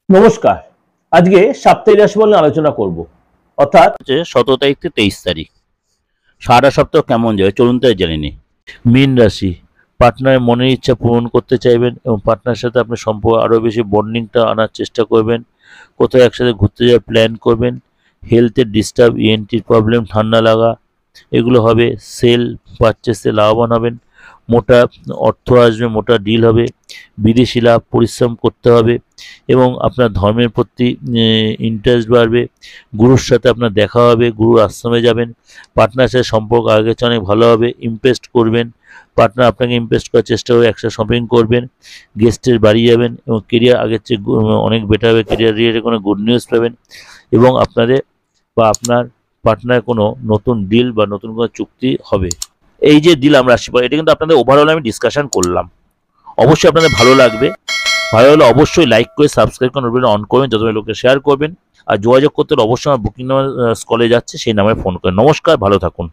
নমস্কার। আজকে সাপ্তাহিক রাশিফল নিয়ে আলোচনা করব, অর্থাৎ 17 তারিখ থেকে 23 তারিখ সারা সপ্তাহ কেমন যাবে চলুন তাই জেনে নিই। মীন রাশি, পার্টনারের মনের ইচ্ছা পূরণ করতে চাইবেন এবং পার্টনারের সাথে আপনার সম্পর্ক আরও বেশি বন্ডিংটা আনার চেষ্টা করবেন। কোথাও একসাথে ঘুরতে যাওয়ার প্ল্যান করবেন। হেলথের ডিস্টার্ব, ইএনটির প্রবলেম, ঠান্ডা লাগা এগুলো হবে। সেল পারচেসে লাভবান হবেন। মোটা অর্থ আসবে, মোটা ডিল হবে। বিদেশি লাভ, পরিশ্রম করতে হবে এবং আপনার ধর্মের প্রতি ইন্টারেস্ট বাড়বে। গুরুর সাথে আপনার দেখা হবে, গুরুর আশ্রমে যাবেন। পার্টনারের সাথে সম্পর্ক আগের চেয়ে অনেক ভালো হবে। ইমপ্রেসড করবেন, পার্টনার আপনাকে ইমপ্রেস করার চেষ্টা করবে। একসাথে শপিং করবেন, গেস্টের বাড়ি যাবেন এবং কেরিয়ার আগের চেয়ে অনেক বেটার হবে। কেরিয়ারে কোনো গুড নিউজ পাবেন এবং আপনাদের বা আপনার পার্টনার কোনো নতুন ডিল বা নতুন কোনো চুক্তি হবে। এই যে দিলাম রাশিফল, এটা কিন্তু আপনাদের ওভারঅল আমি ডিসকাশন করলাম। অবশ্যই আপনাদের ভালো লাগবে। ভালো হলে অবশ্যই লাইক করে সাবস্ক্রাইব করে নোটিফিকেশন অন করবেন, যত লোককে শেয়ার করবেন। আর যোগাযোগ করতে হলে অবশ্যই আমার বুকিং নাম্বার স্কলে যাচ্ছে, সেই নাম্বারে ফোন করেন। নমস্কার, ভালো থাকুন।